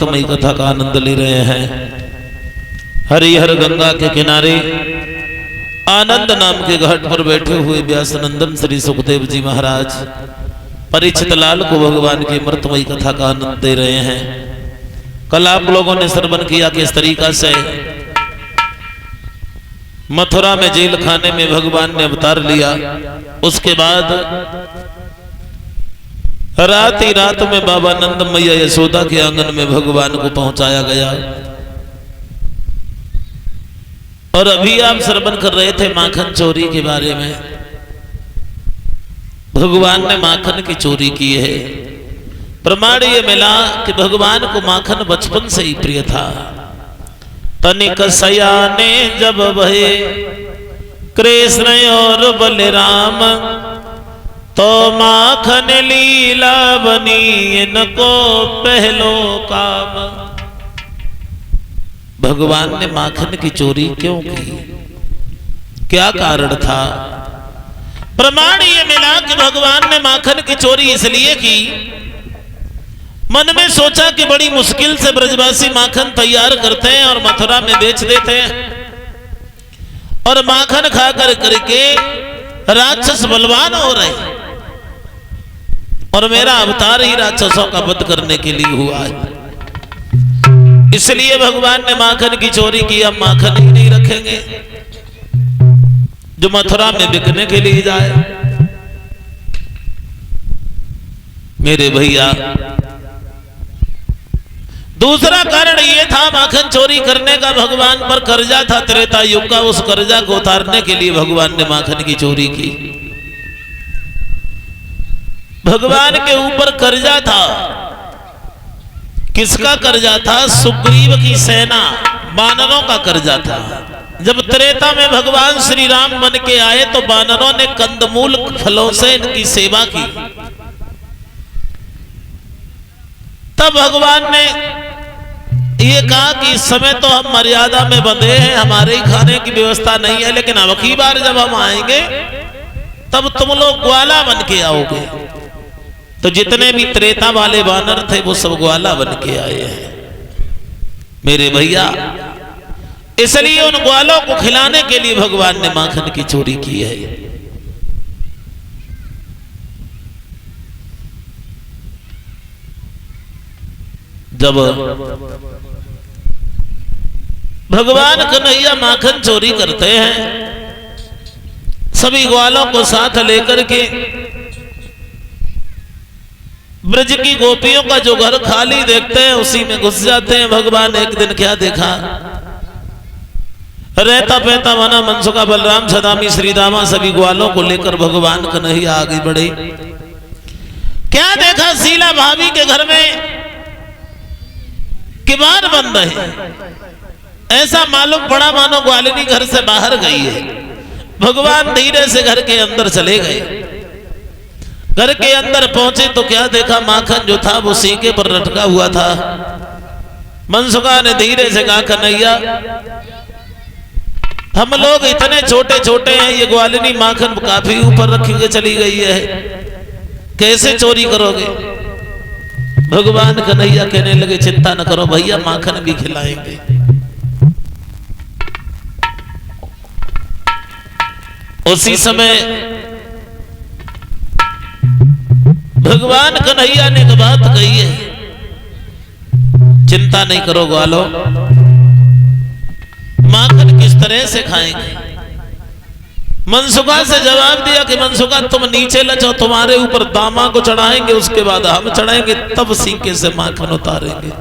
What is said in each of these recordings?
अमृतमयी कथा का आनंद ले रहे हैं। हरिहर गंगा के किनारे आनंद नाम के घाट पर बैठे हुए व्यास नंदन श्री सुखदेव जी महाराज परीक्षित लाल को भगवान की अमृतमयी कथा का आनंद दे रहे हैं। कल आप लोगों ने श्रवण किया कि इस तरीका से मथुरा में जेल खाने में भगवान ने अवतार लिया। उसके बाद रात ही रात में बाबा नंद मैया यशोदा के आंगन में भगवान को पहुंचाया गया। और अभी आप श्रवण कर रहे थे माखन चोरी के बारे में। भगवान ने माखन की चोरी की है। प्रमाण ये मिला कि भगवान को माखन बचपन से ही प्रिय था। तनिक सयाने जब बहे कृष्ण और बलराम तो माखन लीला बनी इनको पहलो काम। भगवान ने माखन की चोरी क्यों की, क्या कारण था? प्रमाण ये मिला कि भगवान ने माखन की चोरी इसलिए की, मन में सोचा कि बड़ी मुश्किल से ब्रजवासी माखन तैयार करते हैं और मथुरा में बेच देते हैं और माखन खा करके राक्षस बलवान हो रहे हैं और मेरा अवतार ही राक्षसों का वध करने के लिए हुआ है। इसलिए भगवान ने माखन की चोरी की। अब माखन ही नहीं रखेंगे जो मथुरा में बिकने के लिए जाए। मेरे भैया, दूसरा कारण यह था माखन चोरी करने का, भगवान पर कर्जा था त्रेता युग का। उस कर्जा को उतारने के लिए भगवान ने माखन की चोरी की। भगवान के ऊपर कर्जा था। किसका कर्जा था? सुग्रीव की सेना, वानरों का कर्जा था। जब त्रेता में भगवान श्री राम बन के आए तो वानरों ने कंदमूल फलों से इनकी सेवा की। तब भगवान ने ये कहा कि इस समय तो हम मर्यादा में बंधे हैं, हमारे ही खाने की व्यवस्था नहीं है, लेकिन अब की बार जब हम आएंगे तब तुम लोग ग्वाला बन के आओगे। तो जितने भी त्रेता वाले वानर थे वो सब ग्वाला बन के आए हैं। मेरे भैया, इसलिए उन ग्वालों को खिलाने के लिए भगवान ने माखन की चोरी की है। जब भगवान कन्हैया माखन चोरी करते हैं, सभी ग्वालों को साथ लेकर के ब्रज की गोपियों का जो घर खाली देखते हैं उसी में घुस जाते हैं। भगवान एक दिन क्या देखा, रहता पहता मना मनसुखा बलराम छदामी श्रीदामा सभी ग्वालों को लेकर भगवान कन्हैया आगे बढ़े। क्या देखा, शीला भाभी के घर में किवाड़ बंद है। ऐसा मालूम पड़ा मानो ग्वालिनी घर से बाहर गई है। भगवान धीरे से घर के अंदर चले गए। घर के अंदर पहुंचे तो क्या देखा, माखन जो था वो सीके पर लटका हुआ था। मनसुखा ने धीरे से कहा, कन्हैया हम लोग इतने छोटे छोटे हैं, ये ग्वालिनी माखन काफी ऊपर रखी के चली गई है, कैसे चोरी करोगे? भगवान कन्हैया कहने लगे, चिंता न करो भैया, माखन भी खिलाएंगे। उसी समय भगवान कन्हैया ने एक बात कही है, चिंता नहीं करो ग्वालो, माखन किस तरह से खाएंगे? मनसुखा से जवाब दिया कि मनसुखा तुम नीचे लचो, तुम्हारे ऊपर दामा को चढ़ाएंगे, उसके बाद हम चढ़ाएंगे, तब सीके से माखन उतारेंगे।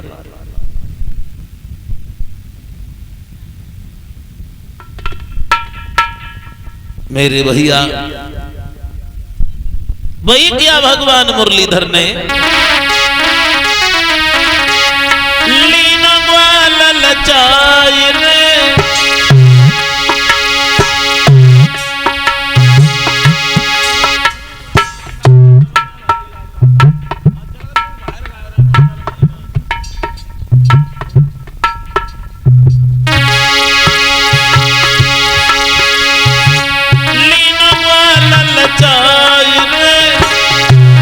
मेरे भैया, वही क्या भगवान मुरलीधर ने लीन ग्वाल लचाई रे,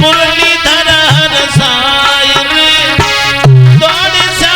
मुरलीधर हर साई रे, दौड़ सा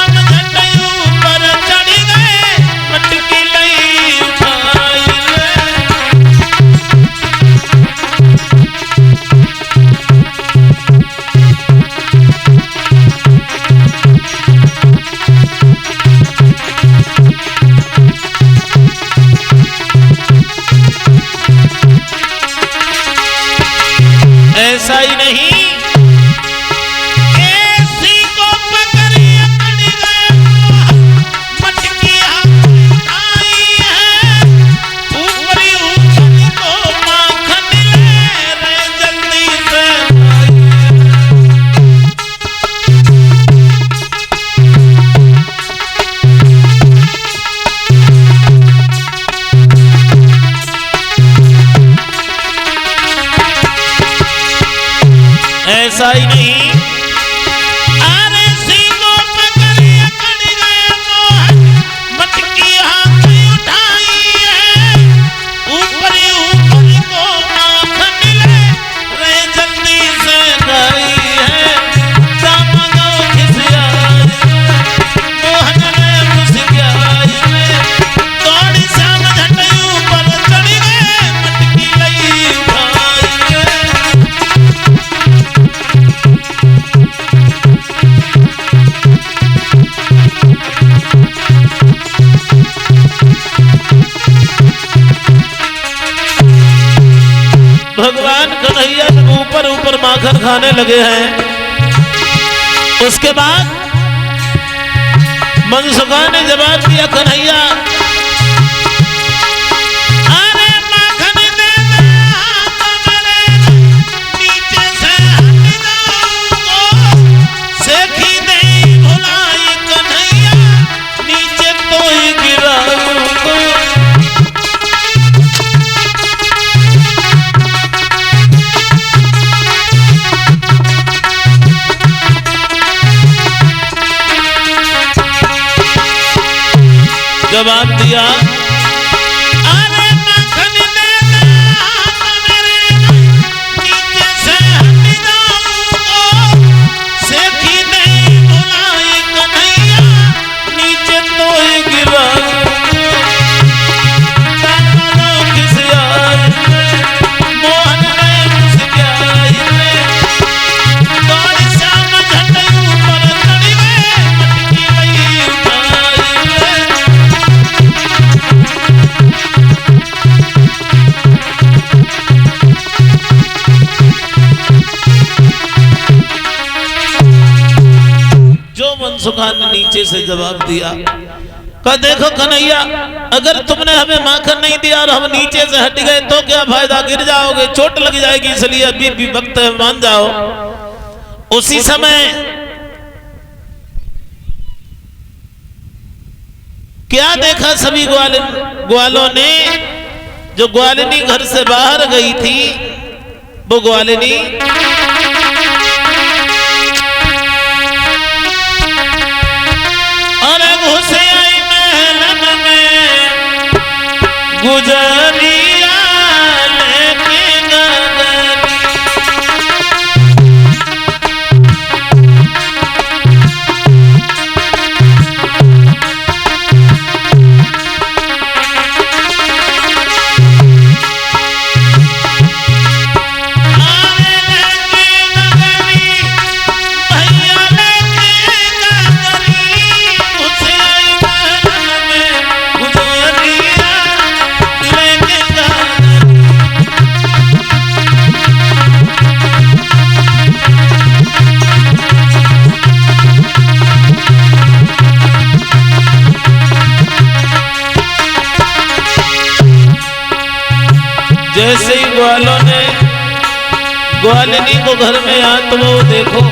माखन खाने लगे हैं। उसके बाद मनसुखा ने जवाब दिया, कन्हैया अरे माखन दे दे मेरे, नीचे से हट जाऊंगा, सेखी नहीं भुलाई कन्हैया, नीचे तो ही गिराऊंगा। जवाब दिया, अरे माखन दे दे मेरे, नीचे से हट जाऊंगा, सेखी नहीं भुलाई कन्हैया, नीचे तो ही गिराऊंगा। किस आई मोहन ने मुस्काई, गौरी श्याम झंडे ऊपर चढ़ी में, मटकी वही उठाई। जो मनसुखा ने नीचे से जवाब दिया, कहा देखो कन्हैया, अगर तुमने हमें माखन नहीं दिया और हम नीचे से हट गए तो क्या फायदा, गिर जाओगे, चोट लग जाएगी, इसलिए अभी भी वक्त है, मान जाओ। उसी समय क्या देखा सभी ग्वालों ने, जो ग्वालिनी घर से बाहर गई थी, वो ग्वालिनी अरे घुसे आई महलन में, गुजरिया लेके गगरी। जैसे ही ग्वालों ने ग्वालिनी को घर में आ तो वो देखो,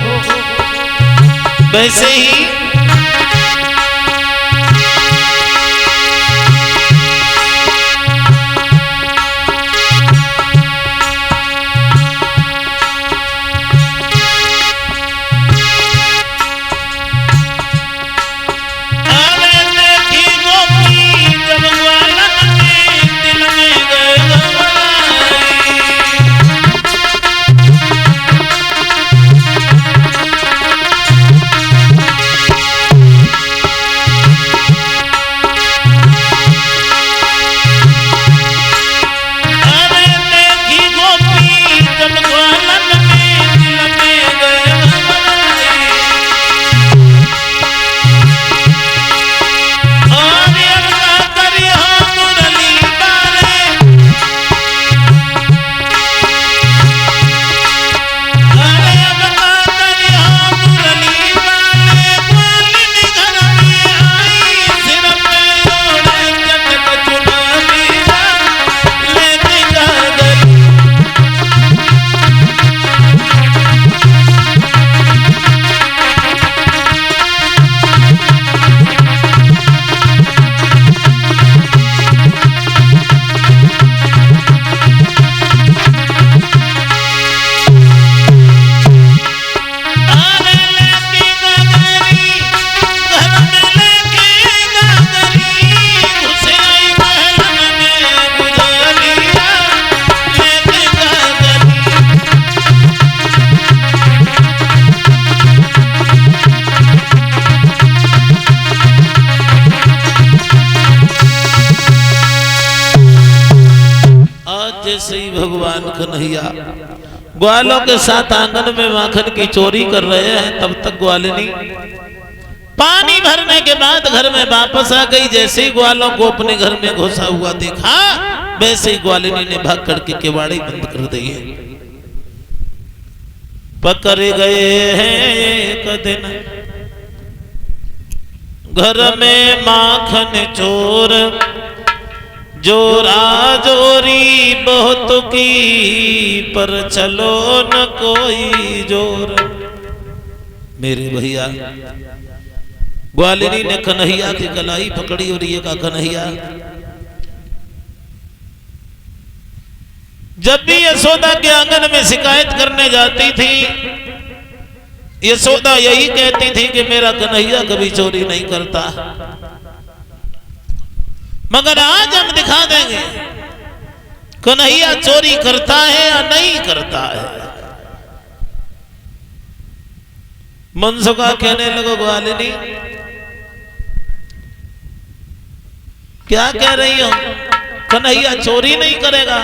वैसे ही जैसे ही भगवान कन्हैया ग्वालों के साथ आंगन में माखन की चोरी कर रहे हैं, तब तक ग्वालिनी पानी भरने के बाद घर में वापस आ गई। जैसे ही ग्वालों को अपने घर में घुसा हुआ देखा, वैसे ही ग्वालिनी ने भाग करके केवाड़ी बंद कर दी है। पकड़ गए हैं एक दिन घर में माखन चोर, जोरा जोरी बहुत की पर चलो न कोई जोर। मेरे भैया ग्वालिनी ने कन्हैया की कलाई पकड़ी और ये कहा कन्हैया, जब भी यशोदा के आंगन में शिकायत करने जाती थी, यशोदा यही कहती थी कि मेरा कन्हैया कभी चोरी नहीं करता। मगर आज हम दिखा देंगे कन्हैया चोरी करता है या नहीं करता है। मनसुखा कहने लगो ग्वालिनी क्या कह रही हो, कन्हैया चोरी नहीं करेगा?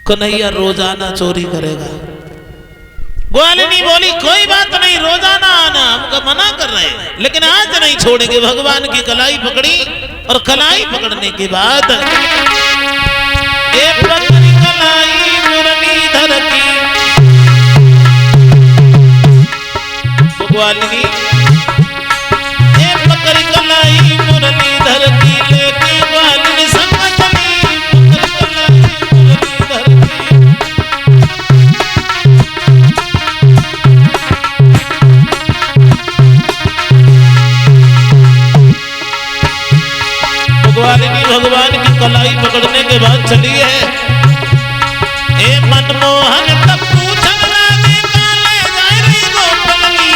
कन्हैया रोजाना चोरी करेगा। ग्वालिनी बोली कोई बात नहीं, रोजाना आना, हमको मना कर रहे हैं, लेकिन आज नहीं छोड़ेंगे। भगवान की कलाई पकड़ी और कलाई पकड़ने के बाद एक पकड़ी कलाई मुरलीधर की, ग्वालिनी एक पकड़ी कलाई मुरलीधर की लेके ग्वालिनी संग चली। ग्वालिनी भगवान की कलाई पकड़ने के बाद चली है। ए मनमोहन तब पूछन लागे काले जाए रे गोपलनी,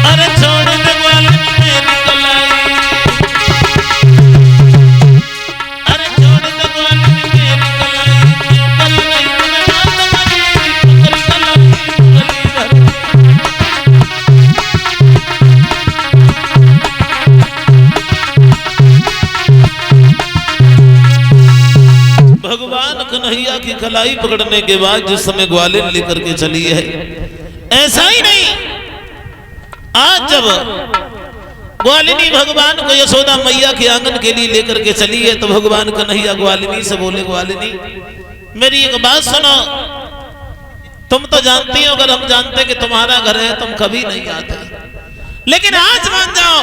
अरे छोड़ दे ग्वालिनी मेरी कलाई, अरे छोड़ दे ग्वालिनी मेरी कलाई, कल नहीं तुम्हें बात मरी पकड़ कलाई मुरलीधर। भगवान कन्हैया की कलाई पकड़ने के बाद जिस समय ग्वालिन लेकर के चली है, ऐसा ही नहीं, आज जब ग्वालिनी भगवान को यशोदा मैया के आंगन के लिए लेकर के चली है तो भगवान कन्हैया ग्वालिनी से बोले ग्वालिनी मेरी एक बात सुनो, तुम तो जानती हो, अगर हम जानते कि तुम्हारा घर है तुम कभी नहीं आते, लेकिन आज मान जाओ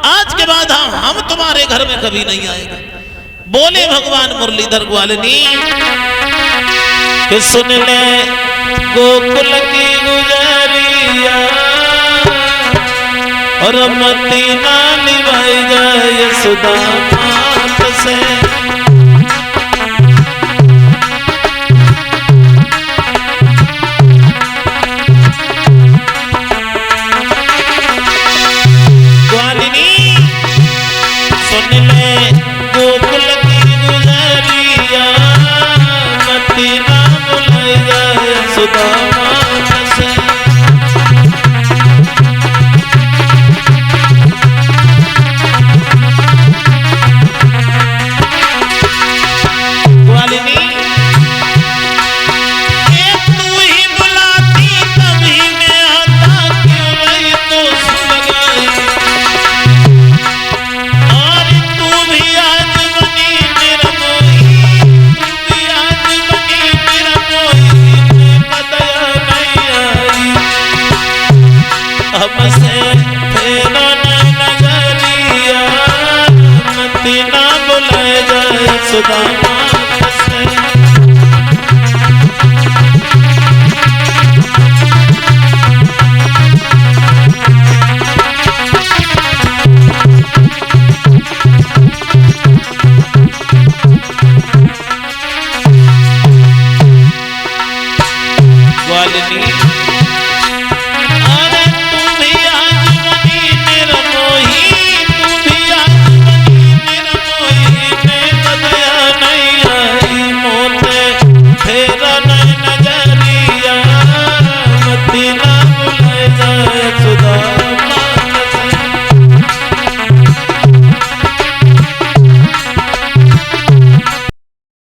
आज के बाद हम तुम्हारे घर में कभी नहीं आएंगे। बोले भगवान मुरलीधर ग्वालिनी कि सुन ले गोकुल की गुजरिया और मती ना निभाई जाए यशोदा मात से। ग्वालिनी सुन ले गोकुल की गुजरिया मती ना बुलाई जाए यशोदा मात से। ग्वालिनी